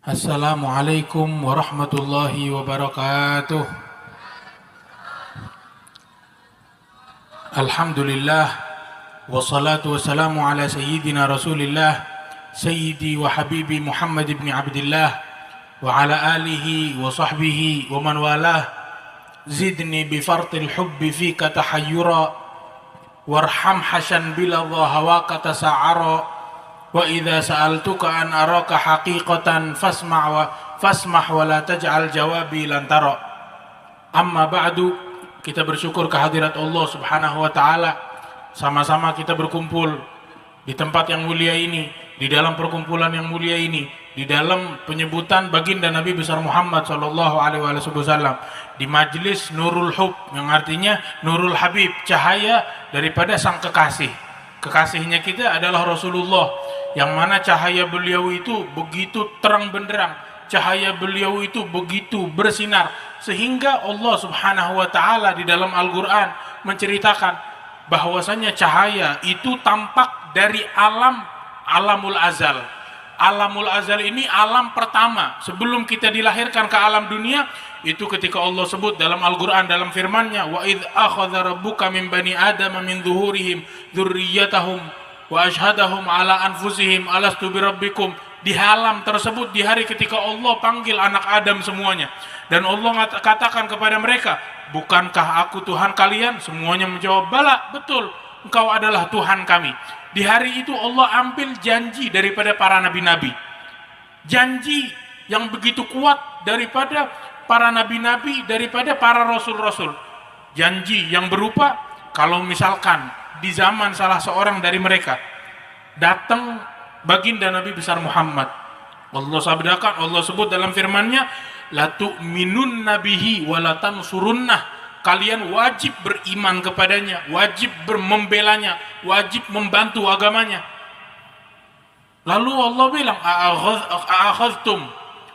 Assalamualaikum warahmatullahi wabarakatuh. Alhamdulillah wassalatu wassalamu ala sayyidina Rasulillah sayyidi wa habibi Muhammad ibn Abdillah wa ala alihi wa sahbihi wa man walah. Zidni bi fartil hubbi fika tahayyura warham hasan bila hawaka tasa'ara. Wa idza sa'altuka an araka haqiqatan fasmah wa la taj'al jawabi lantara. Amma ba'du, kita bersyukur kehadirat Allah Subhanahu wa taala. Sama-sama kita berkumpul di tempat yang mulia ini, di dalam perkumpulan yang mulia ini, di dalam penyebutan baginda Nabi besar Muhammad sallallahu alaihi wasallam, di majlis Nurul Hub, yang artinya Nurul Habib, cahaya daripada sang kekasih. Kekasihnya kita adalah Rasulullah, yang mana cahaya beliau itu begitu terang benderang, cahaya beliau itu begitu bersinar, sehingga Allah Subhanahu wa taala di dalam Al-Qur'an menceritakan bahwasanya cahaya itu tampak dari alamul azal. Alamul azal ini alam pertama sebelum kita dilahirkan ke alam dunia. Itu ketika Allah sebut dalam Al-Qur'an, dalam firman-Nya, wa idz akhadha rabbuka min bani adama min zuhurihim dzurriyyatahum wa ashhadahum ala anfusihim alastu birabbikum. Di alam tersebut, di hari ketika Allah panggil anak Adam semuanya, dan Allah katakan kepada mereka, bukankah aku Tuhan kalian? Semuanya menjawab, bala, betul, engkau adalah Tuhan kami. Di hari itu Allah ambil janji daripada para nabi-nabi, janji yang begitu kuat daripada para nabi-nabi, daripada para rasul-rasul. Janji yang berupa, kalau misalkan di zaman salah seorang dari mereka datang baginda Nabi besar Muhammad, Allah sabdakan, Allah sebut dalam firman-Nya, la tu'minun nabihi wa la tansurunnah. Kalian wajib beriman kepadanya, wajib membelanya, wajib membantu agamanya. Lalu Allah bilang, a'akhadhtum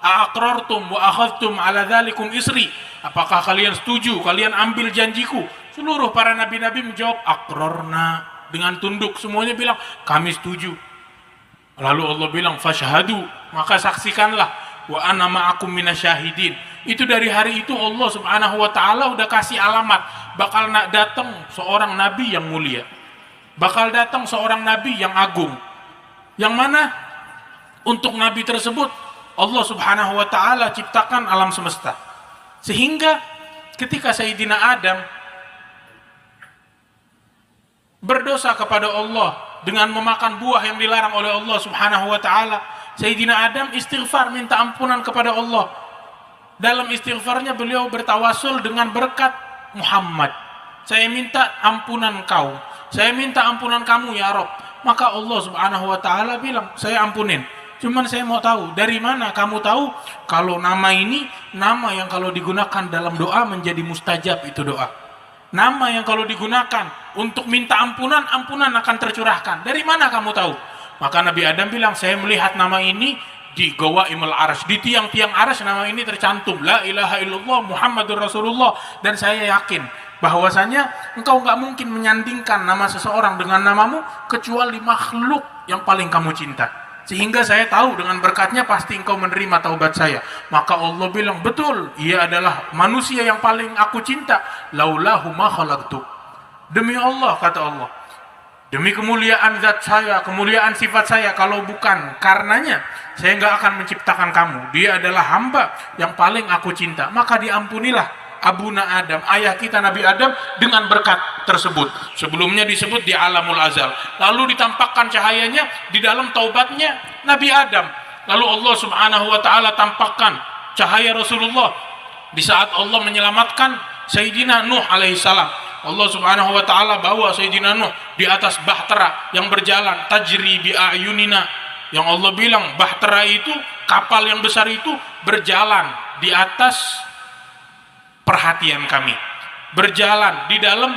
a'aqrartum wa akhadhtum ala dzalikum isri. Apakah kalian setuju, kalian ambil janjiku? Seluruh para nabi-nabi menjawab aqrarna, dengan tunduk, semuanya bilang kami setuju. Lalu Allah bilang fashhadu, maka saksikanlah, wa ana ma'akum minasyahidin. Itu dari hari itu Allah Subhanahu wa taala udah kasih alamat, bakal datang seorang nabi yang mulia, bakal datang seorang nabi yang agung, yang mana untuk nabi tersebut Allah Subhanahu wa taala ciptakan alam semesta. Sehingga ketika Sayyidina Adam berdosa kepada Allah dengan memakan buah yang dilarang oleh Allah Subhanahu wa taala, Sayyidina Adam istighfar, minta ampunan kepada Allah. Dalam istighfarnya beliau bertawasul dengan berkat Muhammad. Saya minta ampunan kau, saya minta ampunan kamu ya Rabb. Maka Allah Subhanahu wa taala bilang, saya ampunin. Cuman saya mau tahu, dari mana kamu tahu kalau nama ini nama yang kalau digunakan dalam doa menjadi mustajab itu doa. Nama yang kalau digunakan untuk minta ampunan, ampunan akan tercurahkan. Dari mana kamu tahu? Maka Nabi Adam bilang, saya melihat nama ini di Gawaimul Arsy, di tiang-tiang arsy nama ini tercantum, la ilaha illallah Muhammadur Rasulullah. Dan saya yakin bahwasanya engkau nggak mungkin menyandingkan nama seseorang dengan namamu kecuali makhluk yang paling kamu cinta. Sehingga saya tahu dengan berkatnya pasti engkau menerima taubat saya. Maka Allah bilang, betul, ia adalah manusia yang paling aku cinta. Laulahu ma khalaqtu. Demi Allah, kata Allah, demi kemuliaan zat saya, kemuliaan sifat saya, kalau bukan karenanya saya nggak akan menciptakan kamu. Dia adalah hamba yang paling aku cinta. Maka diampunilah Abuna Adam, ayah kita Nabi Adam, dengan berkat tersebut. Sebelumnya disebut di alamul azal, lalu ditampakkan cahayanya di dalam taubatnya Nabi Adam. Lalu Allah Subhanahu wa taala tampakkan cahaya Rasulullah di saat Allah menyelamatkan Sayyidina Nuh alaihissalam. Allah Subhanahu wa taala bawa Sayyidina Nuh di atas bahtera yang berjalan, tajri bi ayunina, yang Allah bilang bahtera itu, kapal yang besar itu berjalan di atas perhatian kami, berjalan di dalam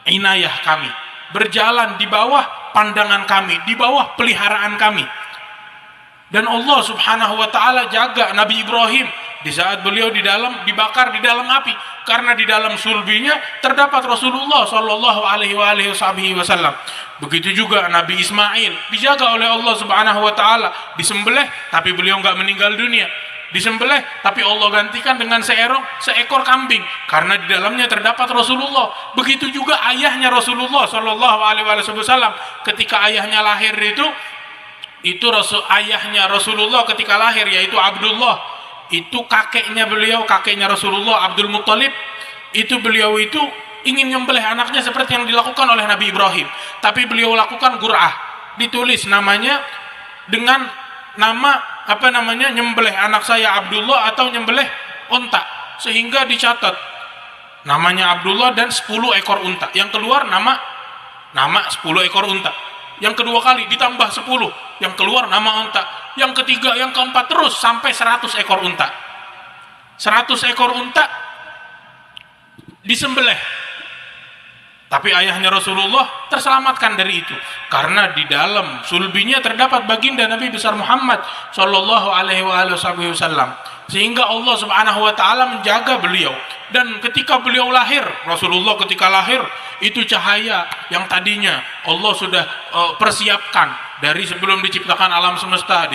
inayah kami, berjalan di bawah pandangan kami, di bawah peliharaan kami. Dan Allah Subhanahu wa taala jaga Nabi Ibrahim di saat beliau dibakar di dalam api. Karena di dalam sulbinya terdapat Rasulullah Shallallahu Alaihi Wasallam. Begitu juga Nabi Ismail dijaga oleh Allah Subhanahu Wa Taala, disembelih tapi beliau nggak meninggal dunia. Disembelih tapi Allah gantikan dengan seekor kambing karena di dalamnya terdapat Rasulullah. Begitu juga ayahnya Rasulullah Shallallahu Alaihi Wasallam ketika ayahnya lahir ayahnya Rasulullah ketika lahir yaitu Abdullah, itu kakeknya Rasulullah Abdul Muttalib, itu beliau itu ingin menyembelih anaknya seperti yang dilakukan oleh Nabi Ibrahim, tapi beliau lakukan gur'ah, ditulis namanya dengan nama nyembelih anak saya Abdullah atau nyembelih unta, sehingga dicatat namanya Abdullah dan 10 ekor unta yang keluar, nama 10 ekor unta, yang kedua kali ditambah 10 yang keluar nama unta, yang ketiga, yang keempat, terus sampai 100 ekor unta. 100 ekor unta disembelih, tapi ayahnya Rasulullah terselamatkan dari itu karena di dalam sulbinya terdapat baginda Nabi besar Muhammad Shallallahu Alaihi Wasallam, sehingga Allah Subhanahu Wa Taala menjaga beliau. Dan ketika beliau lahir, Rasulullah ketika lahir itu cahaya yang tadinya Allah sudah persiapkan dari sebelum diciptakan alam semesta.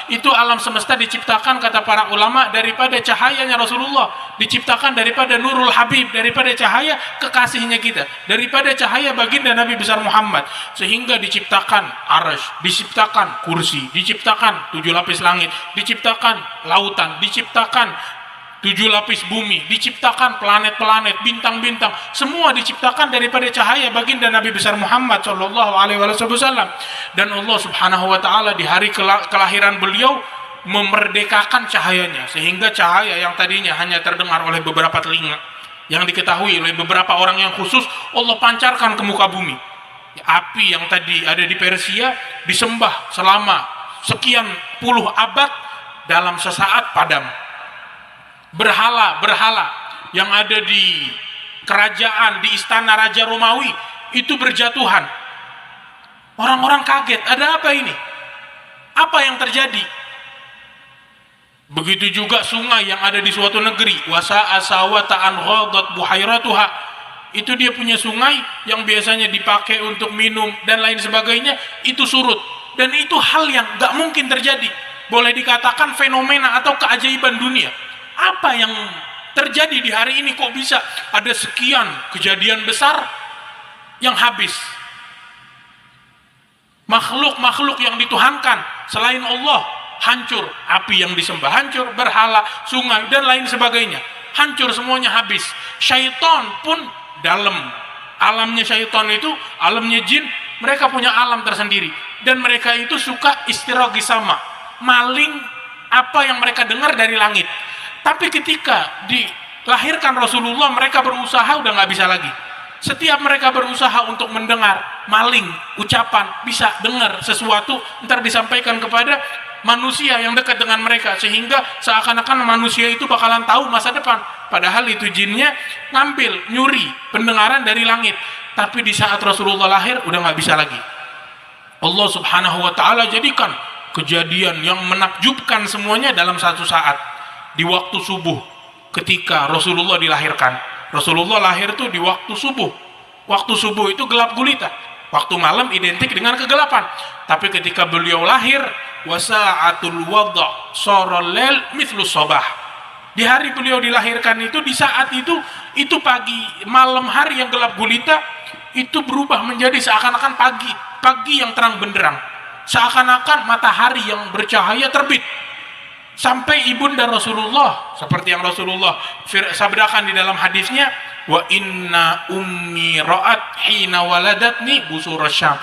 Itu alam semesta diciptakan, kata para ulama, daripada cahayanya Rasulullah, diciptakan daripada nurul habib, daripada cahaya kekasihnya kita, daripada cahaya baginda Nabi besar Muhammad, sehingga diciptakan arsy, diciptakan kursi, diciptakan 7 lapis langit, diciptakan lautan, diciptakan 7 lapis bumi, diciptakan planet-planet, bintang-bintang, semua diciptakan daripada cahaya baginda Nabi besar Muhammad Shallallahu Alaihi Wasallam. Dan Allah Subhanahu Wa Taala di hari kelahiran beliau memerdekakan cahayanya, sehingga cahaya yang tadinya hanya terdengar oleh beberapa telinga, yang diketahui oleh beberapa orang yang khusus, Allah pancarkan ke muka bumi. Api yang tadi ada di Persia disembah selama sekian puluh abad, dalam sesaat padam. Berhala yang ada di kerajaan, di istana Raja Romawi itu berjatuhan. Orang-orang kaget, ada apa ini? Apa yang terjadi? Begitu juga sungai yang ada di suatu negeri, wasa'a sawata'an ghadat buhairatuha, itu dia punya sungai yang biasanya dipakai untuk minum dan lain sebagainya, itu surut. Dan itu hal yang gak mungkin terjadi, boleh dikatakan fenomena atau keajaiban dunia. Apa yang terjadi di hari ini, kok bisa ada sekian kejadian besar yang habis? Makhluk-makhluk yang dituhankan selain Allah hancur, api yang disembah hancur, berhala, sungai dan lain sebagainya hancur, semuanya habis. Syaitan pun dalam alamnya syaitan itu, alamnya jin, mereka punya alam tersendiri, dan mereka itu suka istiraqi sama, maling apa yang mereka dengar dari langit. Tapi ketika dilahirkan Rasulullah, mereka berusaha udah nggak bisa lagi. Setiap mereka berusaha untuk mendengar, maling ucapan, bisa dengar sesuatu, ntar disampaikan kepada manusia yang dekat dengan mereka, sehingga seakan-akan manusia itu bakalan tahu masa depan. Padahal itu jinnya ngambil, nyuri pendengaran dari langit. Tapi di saat Rasulullah lahir udah nggak bisa lagi. Allah Subhanahu Wa Taala jadikan kejadian yang menakjubkan semuanya dalam satu saat. Di waktu subuh, ketika Rasulullah dilahirkan, Rasulullah lahir itu di waktu subuh. Waktu subuh itu gelap gulita, waktu malam identik dengan kegelapan. Tapi ketika beliau lahir, wasa'atul wada' saral lail mithlu sabah, di hari beliau dilahirkan itu, di saat itu pagi, malam hari yang gelap gulita itu berubah menjadi seakan-akan pagi yang terang benderang, seakan-akan matahari yang bercahaya terbit. Sampai ibunda Rasulullah, seperti yang Rasulullah sabdakan di dalam hadisnya, wa inna ummi ra'at hina waladatni busur syam,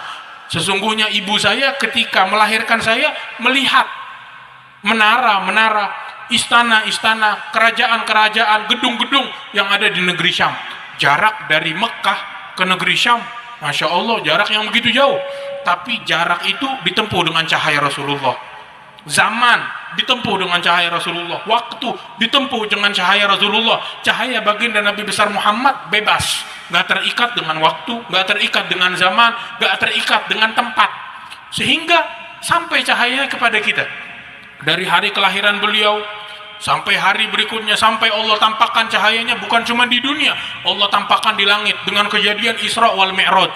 sesungguhnya ibu saya ketika melahirkan saya melihat menara-menara, istana-istana, kerajaan-kerajaan, gedung-gedung yang ada di negeri Syam. Jarak dari Mekah ke negeri Syam, Masya Allah, jarak yang begitu jauh, tapi jarak itu ditempuh dengan cahaya Rasulullah. Zaman ditempuh dengan cahaya Rasulullah, waktu ditempuh dengan cahaya Rasulullah. Cahaya baginda Nabi besar Muhammad bebas, gak terikat dengan waktu, gak terikat dengan zaman, gak terikat dengan tempat, sehingga sampai cahayanya kepada kita dari hari kelahiran beliau sampai hari berikutnya, sampai Allah tampakkan cahayanya bukan cuma di dunia, Allah tampakkan di langit dengan kejadian Isra wal Mi'raj.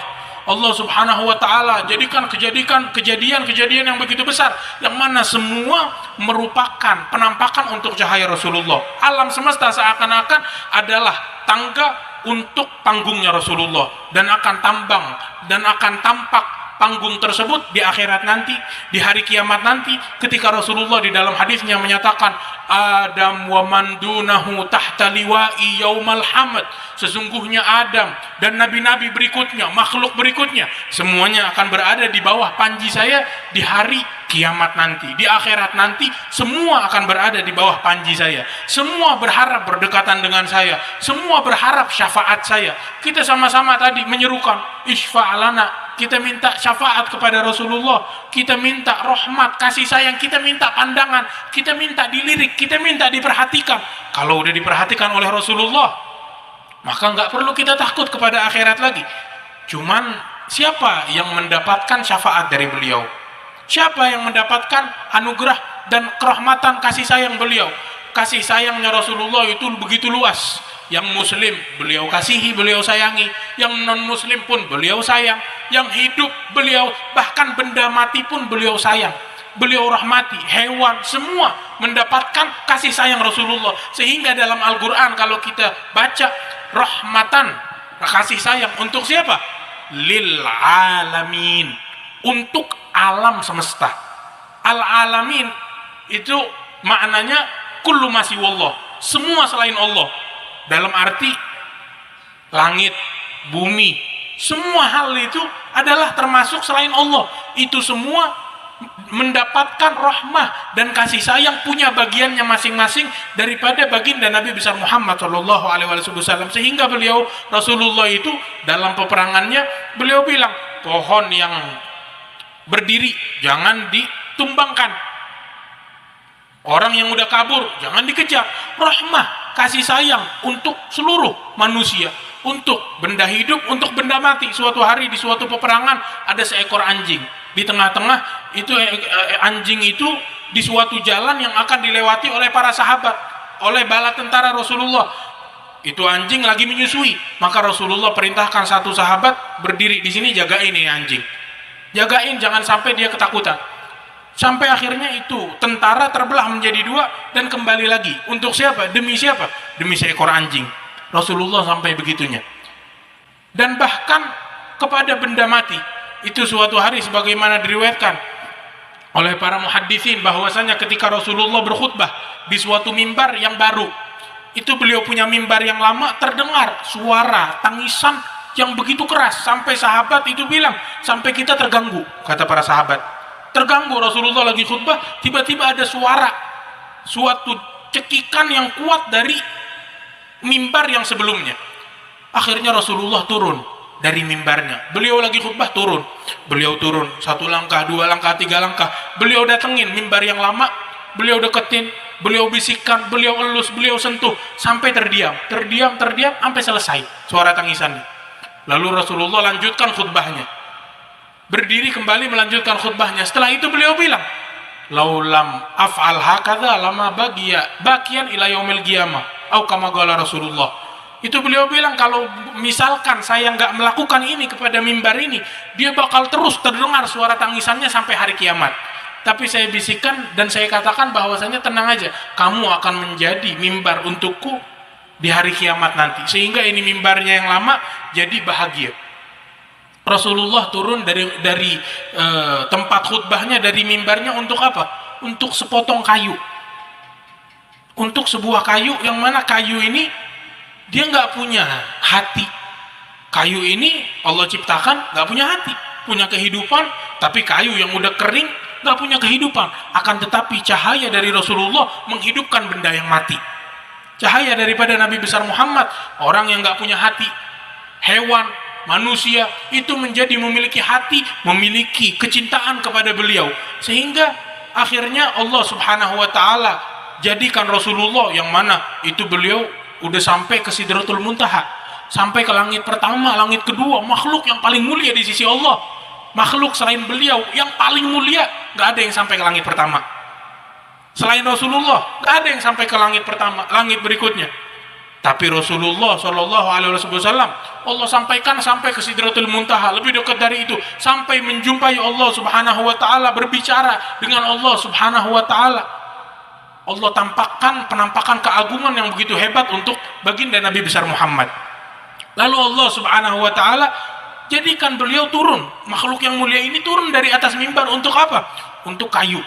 Allah Subhanahu wa taala jadikan kejadian-kejadian yang begitu besar yang mana semua merupakan penampakan untuk cahaya Rasulullah. Alam semesta seakan-akan adalah tangga untuk panggungnya Rasulullah, dan akan tampak panggung tersebut di akhirat nanti, di hari kiamat nanti, ketika Rasulullah di dalam hadisnya menyatakan Adam wa man dunahu tahta liwa'i yaumal hamad, sesungguhnya Adam dan nabi-nabi berikutnya, makhluk berikutnya, semuanya akan berada di bawah panji saya di hari kiamat nanti, di akhirat nanti, semua akan berada di bawah panji saya. Semua berharap berdekatan dengan saya, semua berharap syafaat saya. Kita sama-sama tadi menyerukan isfa'alana, kita minta syafaat kepada Rasulullah, kita minta rahmat, kasih sayang, kita minta pandangan, kita minta dilirik, kita minta diperhatikan. Kalau udah diperhatikan oleh Rasulullah, maka nggak perlu kita takut kepada akhirat lagi. Cuman siapa yang mendapatkan syafaat dari beliau? Siapa yang mendapatkan anugerah dan kerahmatan kasih sayang beliau? Kasih sayangnya Rasulullah itu begitu luas. Yang muslim beliau kasihi, beliau sayangi, yang non muslim pun beliau sayang, yang hidup beliau, bahkan benda mati pun beliau sayang, beliau rahmati. Hewan semua mendapatkan kasih sayang Rasulullah. Sehingga dalam Al-Quran kalau kita baca, rahmatan, kasih sayang untuk siapa? Lil alamin, untuk alam semesta. Al-alamin itu maknanya kullu ma siwallah, semua selain Allah. Dalam arti langit, bumi, semua hal itu adalah termasuk selain Allah. Itu semua mendapatkan rahmah dan kasih sayang, punya bagiannya masing-masing daripada baginda Nabi besar Muhammad SAW. Sehingga beliau, Rasulullah itu dalam peperangannya, beliau bilang, pohon yang berdiri jangan ditumbangkan, orang yang udah kabur jangan dikejar. Rahmah, kasih sayang untuk seluruh manusia, untuk benda hidup, untuk benda mati. Suatu hari di suatu peperangan ada seekor anjing di tengah-tengah itu. Anjing itu di suatu jalan yang akan dilewati oleh para sahabat, oleh bala tentara Rasulullah. Itu anjing lagi menyusui, maka Rasulullah perintahkan satu sahabat berdiri di sini, jagain ini anjing, jagain jangan sampai dia ketakutan. Sampai akhirnya itu tentara terbelah menjadi dua dan kembali lagi. Untuk siapa? Demi siapa? Demi seekor anjing. Rasulullah sampai begitunya. Dan bahkan kepada benda mati. Itu suatu hari sebagaimana diriwayatkan oleh para muhaddisin bahwasanya ketika Rasulullah berkhutbah di suatu mimbar yang baru, itu beliau punya mimbar yang lama, terdengar suara tangisan yang begitu keras sampai sahabat itu bilang, sampai kita terganggu. Kata para sahabat, terganggu Rasulullah lagi khutbah, tiba-tiba ada suatu cekikan yang kuat dari mimbar yang sebelumnya. Akhirnya Rasulullah turun dari mimbarnya. Beliau lagi khutbah turun. Beliau turun 1 langkah, 2 langkah, 3 langkah. Beliau datengin mimbar yang lama, beliau deketin, beliau bisikan, beliau elus, beliau sentuh sampai terdiam sampai selesai suara tangisannya. Lalu Rasulullah lanjutkan khutbahnya. Berdiri kembali melanjutkan khutbahnya. Setelah itu beliau bilang, laulam af'al hakadha lama bagian ila yaumil qiyamah atau kama qala Rasulullah. Itu beliau bilang, kalau misalkan saya nggak melakukan ini kepada mimbar ini, dia bakal terus terdengar suara tangisannya sampai hari kiamat. Tapi saya bisikan dan saya katakan bahwasanya tenang aja, kamu akan menjadi mimbar untukku di hari kiamat nanti. Sehingga ini mimbarnya yang lama jadi bahagia. Rasulullah turun dari tempat khutbahnya, dari mimbarnya untuk apa? Untuk sepotong kayu, untuk sebuah kayu yang mana kayu ini dia nggak punya hati. Kayu ini Allah ciptakan nggak punya hati, punya kehidupan, tapi kayu yang udah kering nggak punya kehidupan. Akan tetapi cahaya dari Rasulullah menghidupkan benda yang mati. Cahaya daripada Nabi besar Muhammad, orang yang nggak punya hati, hewan, manusia itu menjadi memiliki hati, memiliki kecintaan kepada beliau. Sehingga akhirnya Allah Subhanahu wa ta'ala jadikan Rasulullah yang mana itu beliau udah sampai ke Sidratul Muntaha, sampai ke langit pertama, langit kedua, makhluk yang paling mulia di sisi Allah. Makhluk selain beliau yang paling mulia, gak ada yang sampai ke langit pertama. Selain Rasulullah, nggak ada yang sampai ke langit pertama, langit berikutnya. Tapi Rasulullah Shallallahu Alaihi Wasallam, Allah sampaikan sampai ke Sidratul Muntaha, lebih dekat dari itu, sampai menjumpai Allah Subhanahu Wa Taala, berbicara dengan Allah Subhanahu Wa Taala. Allah tampakkan penampakan keagungan yang begitu hebat untuk baginda Nabi besar Muhammad. Lalu Allah Subhanahu Wa Taala jadikan beliau turun, makhluk yang mulia ini turun dari atas mimbar untuk apa? Untuk kayu.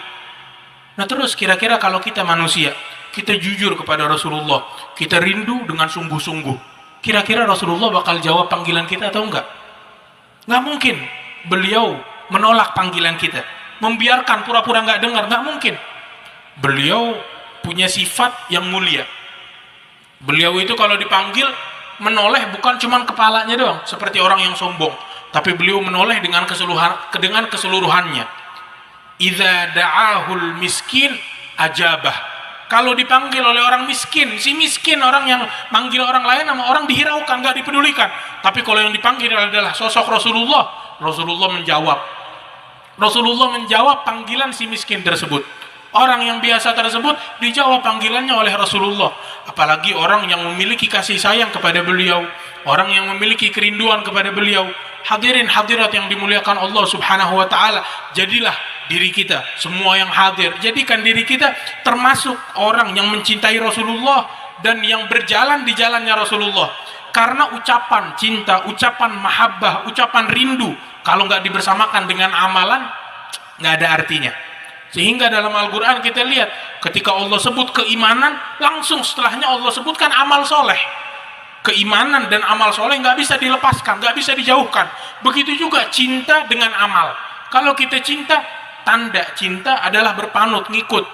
Nah terus kira-kira kalau kita manusia, kita jujur kepada Rasulullah, kita rindu dengan sungguh-sungguh, kira-kira Rasulullah bakal jawab panggilan kita atau enggak? Nggak mungkin beliau menolak panggilan kita, membiarkan pura-pura nggak dengar, nggak mungkin. Beliau punya sifat yang mulia. Beliau itu kalau dipanggil menoleh bukan cuma kepalanya doang seperti orang yang sombong, tapi beliau menoleh dengan keseluruhannya. Idza da'ahul miskin ajabah. Kalau dipanggil oleh orang miskin, si miskin, orang yang manggil orang lain sama orang dihiraukan, nggak dipedulikan. Tapi kalau yang dipanggil adalah sosok Rasulullah, Rasulullah menjawab. Rasulullah menjawab panggilan si miskin tersebut. Orang yang biasa tersebut dijawab panggilannya oleh Rasulullah. Apalagi orang yang memiliki kasih sayang kepada beliau, orang yang memiliki kerinduan kepada beliau. Hadirin hadirat yang dimuliakan Allah Subhanahu Wa Taala, jadilah diri kita, semua yang hadir, jadikan diri kita termasuk orang yang mencintai Rasulullah dan yang berjalan di jalannya Rasulullah. Karena ucapan cinta, ucapan mahabbah, ucapan rindu, kalau nggak dibersamakan dengan amalan, nggak ada artinya. Sehingga dalam Al-Quran kita lihat, ketika Allah sebut keimanan, langsung setelahnya Allah sebutkan amal soleh. Keimanan dan amal soleh nggak bisa dilepaskan, nggak bisa dijauhkan. Begitu juga cinta dengan amal. Kalau kita cinta, tanda cinta adalah berpanut, ngikut.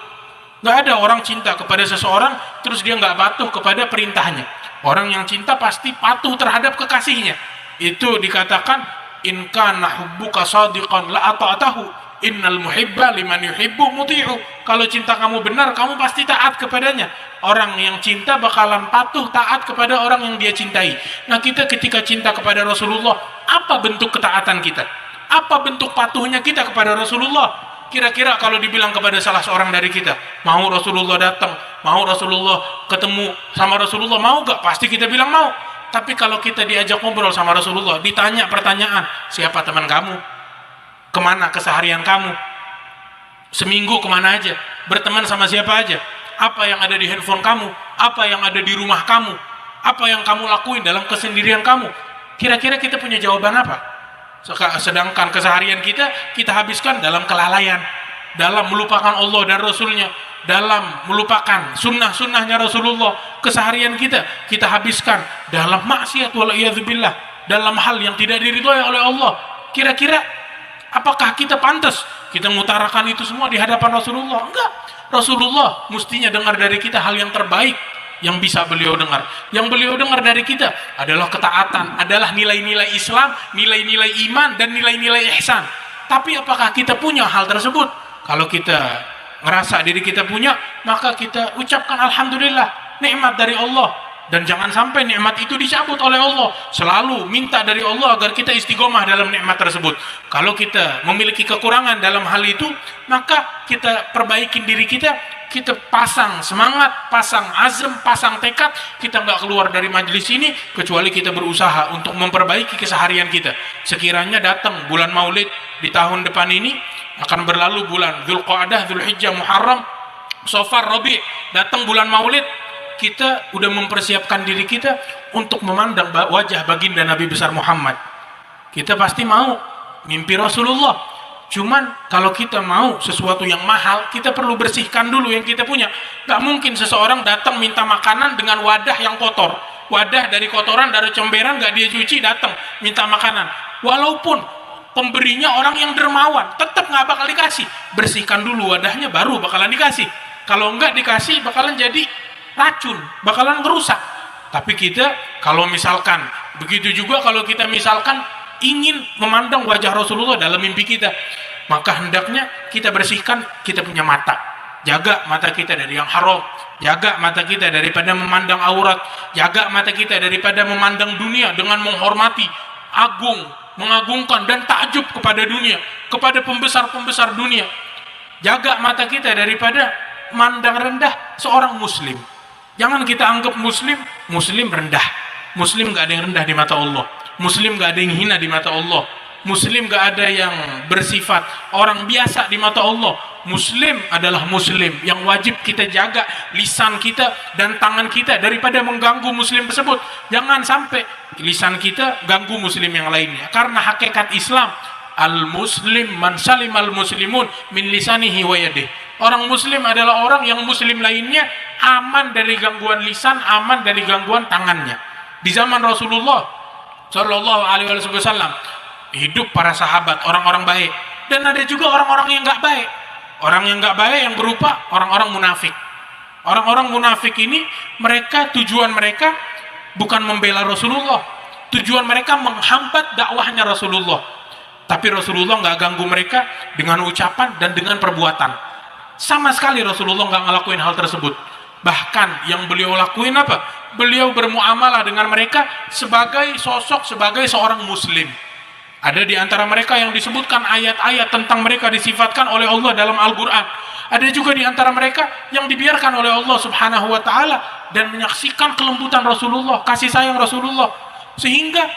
Nggak ada orang cinta kepada seseorang terus dia nggak patuh kepada perintahnya. Orang yang cinta pasti patuh terhadap kekasihnya. Itu dikatakan in kana hubbuka shadiqan la ata'tahu innal muhibba liman yuhibbu muti'u. Kalau cinta kamu benar, kamu pasti taat kepadanya. Orang yang cinta bakalan patuh taat kepada orang yang dia cintai. Nah kita ketika cinta kepada Rasulullah, apa bentuk ketaatan kita? Apa bentuk patuhnya kita kepada Rasulullah? Kira-kira kalau dibilang kepada salah seorang dari kita, mau Rasulullah datang, mau Rasulullah ketemu sama Rasulullah, mau gak? Pasti kita bilang mau. Tapi kalau kita diajak ngobrol sama Rasulullah, ditanya pertanyaan, siapa teman kamu? Kemana keseharian kamu? Seminggu kemana aja? Berteman sama siapa aja? Apa yang ada di handphone kamu? Apa yang ada di rumah kamu? Apa yang kamu lakuin dalam kesendirian kamu? Kira-kira kita punya jawaban apa? Sedangkan keseharian kita habiskan dalam kelalaian, dalam melupakan Allah dan Rasulnya, dalam melupakan sunnah-sunnahnya Rasulullah. Keseharian kita habiskan dalam maksiat wala'iyadzubillah, dalam hal yang tidak diridhoi oleh Allah. Kira-kira apakah kita pantas kita mengutarakan itu semua di hadapan Rasulullah? Enggak. Rasulullah mestinya dengar dari kita hal yang terbaik yang bisa beliau dengar. Yang beliau dengar dari kita adalah ketaatan, adalah nilai-nilai Islam, nilai-nilai iman, dan nilai-nilai ihsan. Tapi apakah kita punya hal tersebut? Kalau kita ngerasa diri kita punya, maka kita ucapkan alhamdulillah, nikmat dari Allah. Dan jangan sampai nikmat itu dicabut oleh Allah. Selalu minta dari Allah agar kita istiqomah dalam nikmat tersebut. Kalau kita memiliki kekurangan dalam hal itu, maka kita perbaikin diri kita pasang semangat, pasang azam, pasang tekad. Kita nggak keluar dari majelis ini kecuali kita berusaha untuk memperbaiki keseharian kita. Sekiranya datang bulan Maulid di tahun depan ini, akan berlalu bulan Dzulqa'dah, Dzulhijjah, Muharram, Safar, Rabi', datang bulan Maulid, kita udah mempersiapkan diri kita untuk memandang wajah baginda Nabi besar Muhammad. Kita pasti mau mimpi Rasulullah. Cuman kalau kita mau sesuatu yang mahal, kita perlu bersihkan dulu yang kita punya. Gak mungkin seseorang datang minta makanan dengan wadah yang kotor. Wadah dari kotoran, dari comberan, gak dia cuci, datang minta makanan. Walaupun pemberinya orang yang dermawan, tetap gak bakal dikasih. Bersihkan dulu wadahnya, baru bakalan dikasih. Kalau enggak dikasih, bakalan jadi racun, bakalan merusak. Tapi kita kalau misalkan begitu juga, kalau kita misalkan ingin memandang wajah Rasulullah dalam mimpi kita, maka hendaknya kita bersihkan kita punya mata. Jaga mata kita dari yang haram, jaga mata kita daripada memandang aurat, jaga mata kita daripada memandang dunia dengan menghormati, agung, mengagungkan dan takjub kepada dunia, kepada pembesar-pembesar dunia. Jaga mata kita daripada mandang rendah seorang muslim. Jangan kita anggap muslim rendah. Muslim gak ada yang rendah di mata Allah. Muslim gak ada yang hina di mata Allah. Muslim gak ada yang bersifat orang biasa di mata Allah. Muslim adalah muslim yang wajib kita jaga lisan kita dan tangan kita daripada mengganggu muslim tersebut. Jangan sampai lisan kita ganggu muslim yang lainnya. Karena hakikat Islam, al-muslim man salimal muslimun min lisanihi wa yadihi. Orang muslim adalah orang yang muslim lainnya aman dari gangguan lisan, aman dari gangguan tangannya. Di zaman Rasulullah Shallallahu Alaihi Wasallam hidup para sahabat orang-orang baik, dan ada juga orang-orang yang nggak baik. Orang yang nggak baik yang berupa orang-orang munafik. Orang-orang munafik ini tujuan mereka bukan membela Rasulullah, tujuan mereka menghambat dakwahnya Rasulullah. Tapi Rasulullah nggak ganggu mereka dengan ucapan dan dengan perbuatan. Sama sekali Rasulullah nggak ngelakuin hal tersebut. Bahkan yang beliau lakuin apa? Beliau bermuamalah dengan mereka sebagai sosok, sebagai seorang muslim. Ada di antara mereka yang disebutkan ayat-ayat tentang mereka disifatkan oleh Allah dalam Al-Quran. Ada juga di antara mereka yang dibiarkan oleh Allah Subhanahu wa Ta'ala dan menyaksikan kelembutan Rasulullah, kasih sayang Rasulullah. Sehingga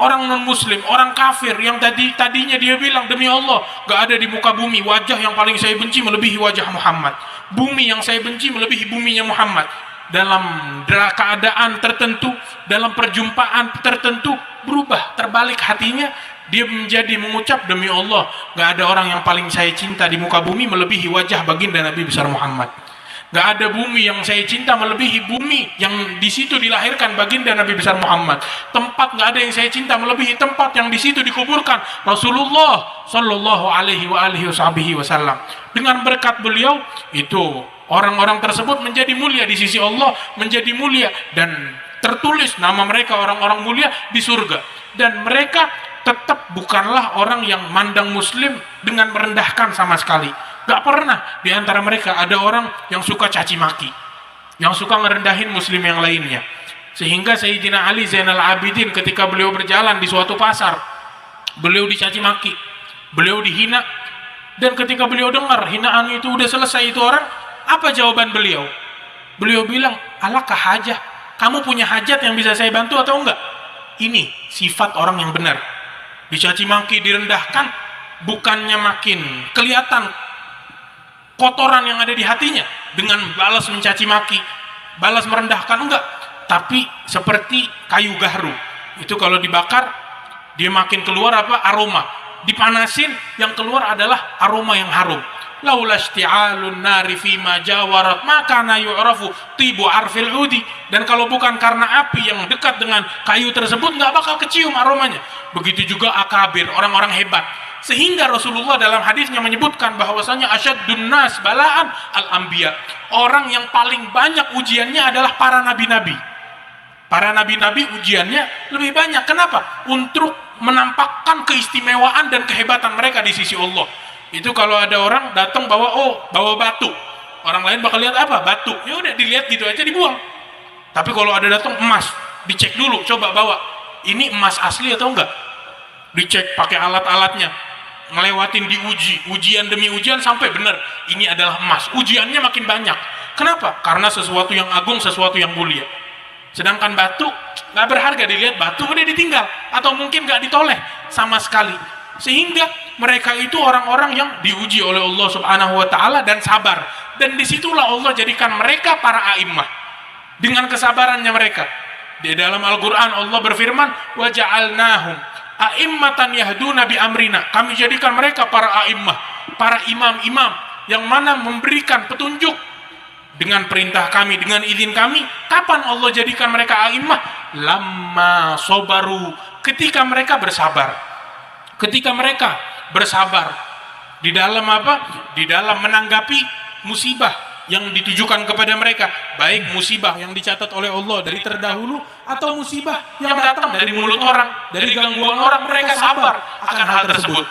orang non-muslim, orang kafir yang tadinya dia bilang, demi Allah, gak ada di muka bumi wajah yang paling saya benci melebihi wajah Muhammad. Bumi yang saya benci melebihi buminya Muhammad. Dalam keadaan tertentu, dalam perjumpaan tertentu, berubah, terbalik hatinya. Dia menjadi mengucap, demi Allah, gak ada orang yang paling saya cinta di muka bumi melebihi wajah baginda Nabi besar Muhammad. Gak ada bumi yang saya cinta melebihi bumi yang di situ dilahirkan baginda Nabi besar Muhammad. Tempat gak ada yang saya cinta melebihi tempat yang di situ dikuburkan Rasulullah Shallallahu Alaihi Wasallam. Dengan berkat beliau itu orang-orang tersebut menjadi mulia di sisi Allah, menjadi mulia dan tertulis nama mereka orang-orang mulia di surga. Dan mereka tetap bukanlah orang yang mandang muslim dengan merendahkan sama sekali. Gak pernah di antara mereka ada orang yang suka caci maki, yang suka ngerendahin muslim yang lainnya. Sehingga Sayyidina Ali Zainal Abidin ketika beliau berjalan di suatu pasar, beliau dicaci maki, beliau dihina. Dan ketika beliau dengar hinaan itu udah selesai itu orang, apa jawaban beliau? Beliau bilang, alakah hajah? Kamu punya hajat yang bisa saya bantu atau enggak? Ini sifat orang yang benar. Dicaci maki, direndahkan, bukannya makin kelihatan kotoran yang ada di hatinya dengan balas mencaci maki, balas merendahkan, enggak. Tapi seperti kayu gahru, itu kalau dibakar dia makin keluar apa? Aroma. Dipanasin yang keluar adalah aroma yang harum. Laula isti'alun nari fima jawarat maka na yu'rafu tibu arfil udi. Dan kalau bukan karena api yang dekat dengan kayu tersebut, nggak bakal kecium aromanya. Begitu juga akabir, orang-orang hebat. Sehingga Rasulullah dalam hadisnya menyebutkan bahwasanya asyaddun nas balaan al-anbiya. Orang yang paling banyak ujiannya adalah para nabi-nabi. Para nabi-nabi ujiannya lebih banyak. Kenapa? Untuk menampakkan keistimewaan dan kehebatan mereka di sisi Allah. Itu kalau ada orang datang bawa batu, orang lain bakal lihat apa? Batu. Ya udah dilihat gitu aja dibuang. Tapi kalau ada datang emas, dicek dulu, coba bawa. Ini emas asli atau enggak? Dicek pakai alat-alatnya. Ngelewatin diuji, ujian demi ujian sampai benar ini adalah emas. Ujiannya makin banyak. Kenapa? Karena sesuatu yang agung, sesuatu yang mulia. Sedangkan batu nggak berharga, dilihat batu udah ditinggal atau mungkin nggak ditoleh sama sekali. Sehingga mereka itu orang-orang yang diuji oleh Allah Subhanahu wa Ta'ala dan sabar. Dan disitulah Allah jadikan mereka para a'immah dengan kesabarannya mereka. Di dalam Al-Quran Allah berfirman, wa ja'alnahum a'immatan yahduna bi amrina. Kami jadikan mereka para a'immah, para imam-imam yang mana memberikan petunjuk dengan perintah kami, dengan izin kami. Kapan Allah jadikan mereka a'immah? Lamma sobaru, ketika mereka bersabar. Ketika mereka bersabar di dalam apa? Di dalam menanggapi musibah yang ditujukan kepada mereka, baik musibah yang dicatat oleh Allah dari terdahulu atau musibah yang datang dari mulut orang, dari gangguan orang, mereka sabar akan hal tersebut.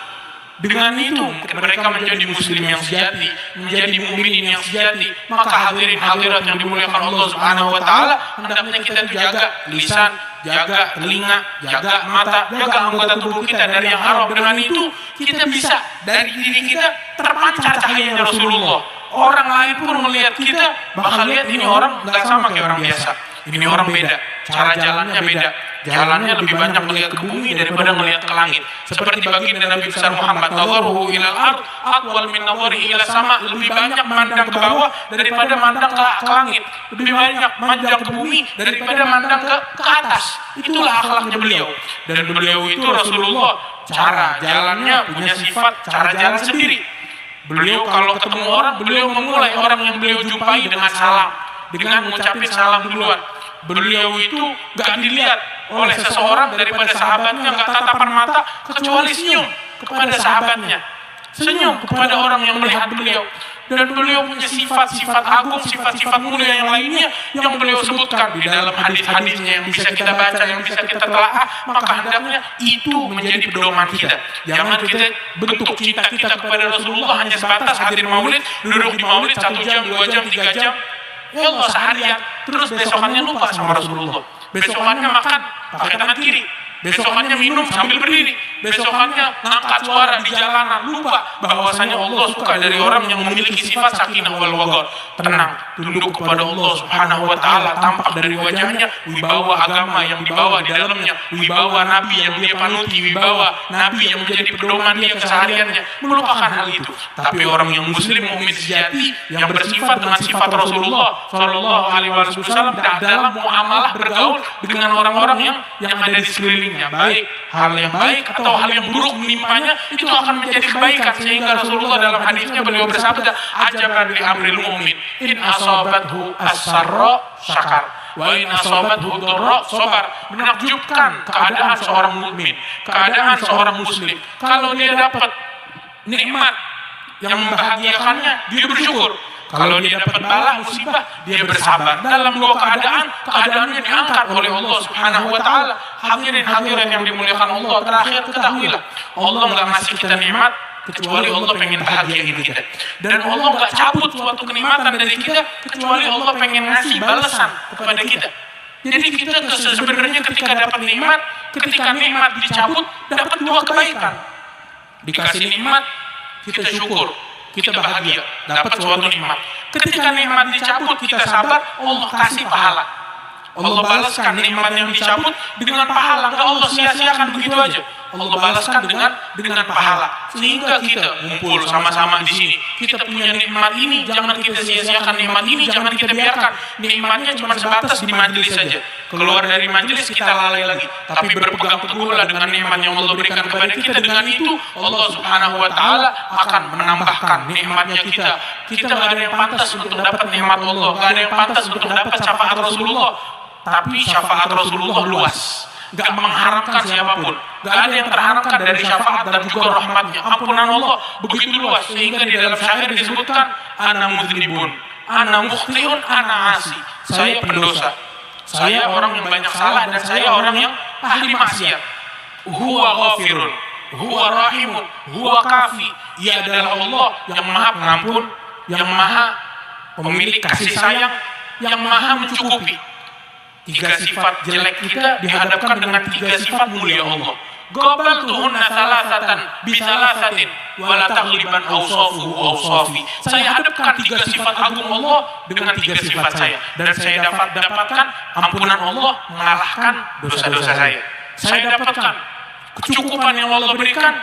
Dengan itu mereka menjadi muslim yang sejati, menjadi mukmin yang sejati. Maka hadirin hadirat yang dimuliakan Allah Subhanahu wa Ta'ala, hendaknya kita jaga lisan, jaga telinga, jaga mata, jaga anggota tubuh kita dari yang haram. Dengan itu kita bisa dari diri kita terpancar cahayanya Rasulullah. Orang lain pun melihat kita bakal lihat ini orang nggak sama kayak orang biasa. Ini orang beda, cara jalannya beda. Jalannya lebih banyak melihat ke bumi daripada melihat ke langit. Seperti baginda Nabi besar Muhammad, nazaruhu ilal ard aqwal min nazarihi ila sama, lebih banyak mandang ke bawah daripada mandang ke langit. Lebih banyak mandang ke bumi daripada mandang ke atas. Itulah akhlaknya beliau. Dan beliau itu Rasulullah, cara jalannya punya sifat cara jalan sendiri. Beliau kalau ketemu orang, beliau memulai orang yang beliau jumpai dengan salam, dengan mengucapkan salam duluan. Beliau itu gak dilihat oleh seseorang daripada sahabatnya, gak tatapan mata kecuali senyum kepada sahabatnya, senyum kepada orang yang melihat beliau. Dan beliau punya sifat-sifat agung, sifat-sifat mulia yang lainnya yang beliau sebutkan di dalam hadis-hadisnya yang bisa kita baca, yang bisa kita telaah. Maka hendaknya itu menjadi pedoman kita. Jangan kita bentuk cinta kita kepada Rasulullah hanya sebatas hadir maulid, duduk di maulid 1 jam, 2 jam, 3 jam, ya Allah seharian, terus besokannya lupa sama Rasulullah. Besokannya makan pakai tangan kiri, besokannya minum sambil berdiri, besokannya ngangkat suara di jalanan, lupa bahwasanya Allah suka dari orang yang memiliki sifat sakinah wal waqar, tenang, tunduk kepada Allah Subhanahu wa taala, tampak dari wajahnya wibawa agama yang dibawa di dalamnya, wibawa nabi yang dia panuti, wibawa nabi yang menjadi pedoman dia kesehariannya, melupakan hal itu. Tapi orang yang muslim mukmin sejati yang bersifat dengan sifat Rasulullah sallallahu alaihi wasallam dalam muamalah bergaul dengan orang-orang yang ada di sekelilingnya, baik hal yang baik atau hal yang buruk menimpanya, itu akan menjadi kebaikan. Sehingga Rasulullah dalam hadisnya beliau bersabda, ajaban li amril mu'min in asabathu as-sarra syakar wa in asabathu dharra sabar. Menakjubkan keadaan seorang mukmin, keadaan seorang muslim, kalau dia dapat nikmat yang membahagiakannya, dia bersyukur. Kalau dia dapat bala musibah, dia bersabar. Dalam 2 keadaan, keadaannya diangkat oleh Allah Subhanahu wa taala. Hadirin-hadirat yang dimuliakan Allah, terakhir ketahuilah, Allah enggak ngasih kita nikmat kecuali Allah pengen bahagiain kita. Dan Allah enggak cabut suatu kenikmatan dari kita kecuali Allah pengen ngasih balasan kepada kita. Jadi kita sebenarnya ketika dapat nikmat, ketika nikmat dicabut, dapat 2 kebaikan. Dikasih nikmat, kita syukur, kita bahagia, dapat suatu nikmat. Ketika nikmat dicabut, kita sabar, Allah kasih pahala. Allah balaskan nikmat yang dicabut dengan pahala. Enggak Allah sia-siakan begitu aja. Allah balaskan dengan pahala. Sehingga kita ngumpul sama-sama di sini. Kita punya nikmat ini, jangan kita sia-siakan nikmat ini, jangan kita biarkan nikmatnya cuma sebatas di majelis saja. Keluar dari majelis kita lalai lagi. Tapi berpegang teguhlah dengan nikmat yang Allah berikan kepada kita. Dengan itu Allah Subhanahu wa taala akan menambahkan nikmatnya kita. Kita enggak ada yang pantas untuk dapat nikmat Allah, enggak ada yang pantas untuk dapat syafaat Rasulullah. Tapi syafaat Rasulullah luas, gak mengharamkan siapapun, gak ada yang terharamkan dari syafaat dan juga rahmatnya. Ampunan Allah begitu luas sehingga di dalam syair disebutkan, ana mudhnibun, ana mukhtiun, ana asi. Saya pendosa, saya orang yang banyak salah, dan saya orang yang ahli maksiat. Huwa ghafirun, huwa rahimun, huwa kafi. Ia adalah Allah yang maha pengampun, yang maha pemilik kasih sayang, yang maha mencukupi. 3 sifat jelek kita dihadapkan dengan 3 sifat mulia Allah. Qabaltuhunna salasatan bisalasatin wala taghliban awsafuhu awsafi. Saya hadapkan 3 sifat agung Allah dengan 3 sifat saya, dan saya dapatkan ampunan Allah mengalahkan dosa-dosa saya. Saya dapatkan kecukupan yang Allah berikan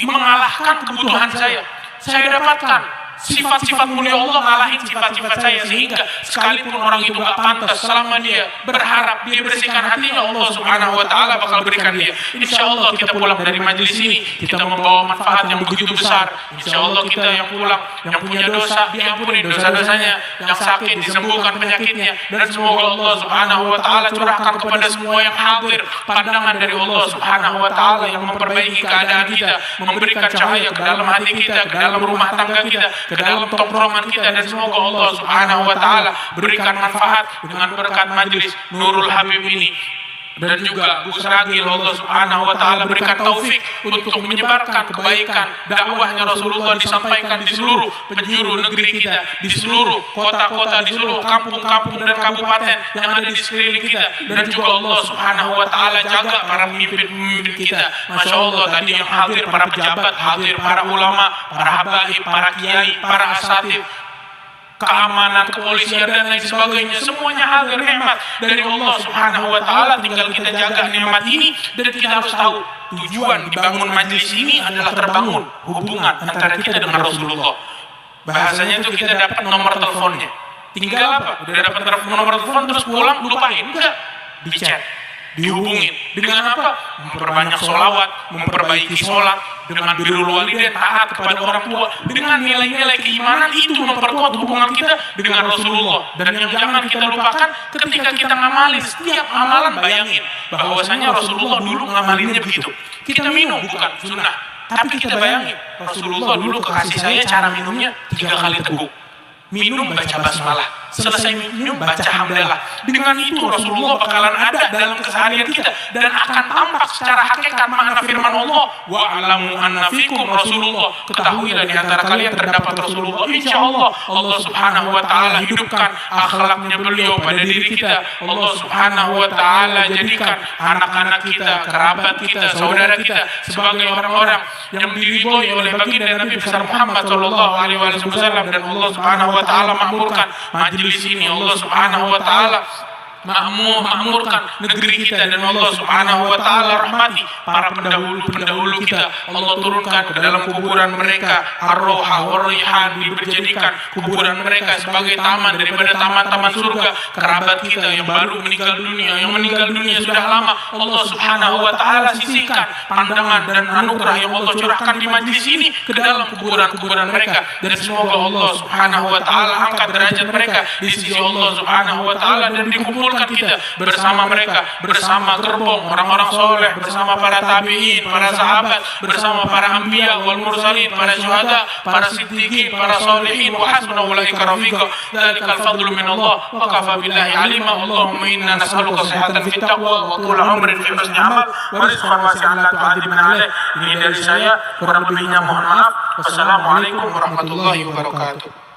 mengalahkan kebutuhan saya. Saya dapatkan sifat-sifat mulia Allah ngalahin sifat-sifat saya, sehingga sekalipun orang itu gak pantas, selama dia berharap, dia bersihkan hatinya, Allah Subhanahu wa taala bakal berikan dia. Insya Allah kita pulang dari majelis ini, kita membawa manfaat yang begitu besar. Insya Allah kita yang pulang, yang punya dosa, diampuni dosa-dosanya, yang sakit disembuhkan penyakitnya, dan semoga Allah Subhanahu wa taala curahkan kepada semua yang hadir pandangan dari Allah Subhanahu wa taala yang memperbaiki keadaan kita, memberikan cahaya ke dalam hati kita, ke dalam rumah tangga kita, ke dalam tongkrongan kita, dan semoga Allah Subhanahu wa taala berikan manfaat dengan berkat majelis Nurul Habib ini. Dan juga Gus Ragil, Allah Subhanahu wa taala berikan taufik untuk menyebarkan kebaikan dakwahnya Rasulullah, disampaikan di seluruh penjuru negeri kita, di seluruh kota-kota, di seluruh kampung-kampung dan kabupaten yang ada di sekeliling kita. Dan juga Allah Subhanahu wa taala jaga para pemimpin-pemimpin kita. Masya Allah, tadi yang hadir para pejabat, hadir para ulama, para habaib, para kiai, para asatid, keamanan, kepolisian dan lain sebagainya, semuanya hadir, nikmat dari Allah Subhanahu wa taala. Tinggal kita jaga nikmat ini, dan kita harus tahu tujuan dibangun majelis ini adalah terbangun hubungan antara kita dengan Rasulullah. Bahasanya itu kita dapat nomor teleponnya. Tinggal apa? Udah dapat nomor telepon terus pulang lupain? Enggak. Dichat, dihubungin. Dengan apa? Memperbanyak sholawat, memperbaiki sholat, dengan birrul walidain, taat kepada orang tua, dengan nilai-nilai keimanan. Itu memperkuat hubungan kita dengan Rasulullah. Dan yang jangan kita lupakan, ketika kita ngamalin setiap amalan, bayangin bahwasanya Rasulullah dulu ngamalinnya begitu. Kita minum bukan sunnah, tapi kita bayangin Rasulullah dulu kekasih saya cara minumnya 3 kali teguk. Minum baca basmalah, selesai minum baca hamdalah. Dengan itu Rasulullah bakalan ada dalam keseharian kita, dan akan tampak secara hakikat makna firman Allah, wa'alamu anna fikum Rasulullah. Ketahuilah di antara kalian terdapat Rasulullah. Insya Allah Allah Subhanahu wa taala hidupkan akhlaknya beliau pada diri kita. Allah Subhanahu wa taala jadikan anak-anak kita, kerabat kita, saudara kita sebagai orang-orang yang diridhoi oleh baginda Nabi besar Muhammad sallallahu alaihi wasallam. Dan Allah Subhanahu wa taala makmurkan majelis ini. Allah Subhanahu wa taala makmurkan negeri kita, dan Allah Subhanahu wa taala rahmati para pendahulu kita. Allah turunkan ke dalam kuburan mereka ar-roha war-rihan, dijadikan kuburan mereka sebagai taman daripada taman-taman surga. Kerabat kita yang baru meninggal dunia, yang meninggal dunia sudah lama, Allah Subhanahu wa taala sisihkan pandangan dan anugerah yang Allah curahkan di majelis ini ke dalam kuburan-kuburan mereka. Dan semoga Allah Subhanahu wa taala angkat derajat mereka di sisi Allah Subhanahu wa taala, dan dikumpulkan kita bersama mereka, bersama gerbong orang-orang soleh, bersama para tabi'in, para sahabat, bersama para anbiya wal mursalin, para syuhada, para siddiqin, para sholihin, wa hasbuna ulaika rafiqa. Dzalikal fadlu min Allah wa kafa billahi alima. Allahumma inna nas'aluka sihhatan fit taqwa wa tula umrin fi husni amal wa rizqan wasi'an la tu'adzibna alaih. Ini dari saya, kurang lebihnya mohon maaf. Wassalamualaikum warahmatullahi wabarakatuh.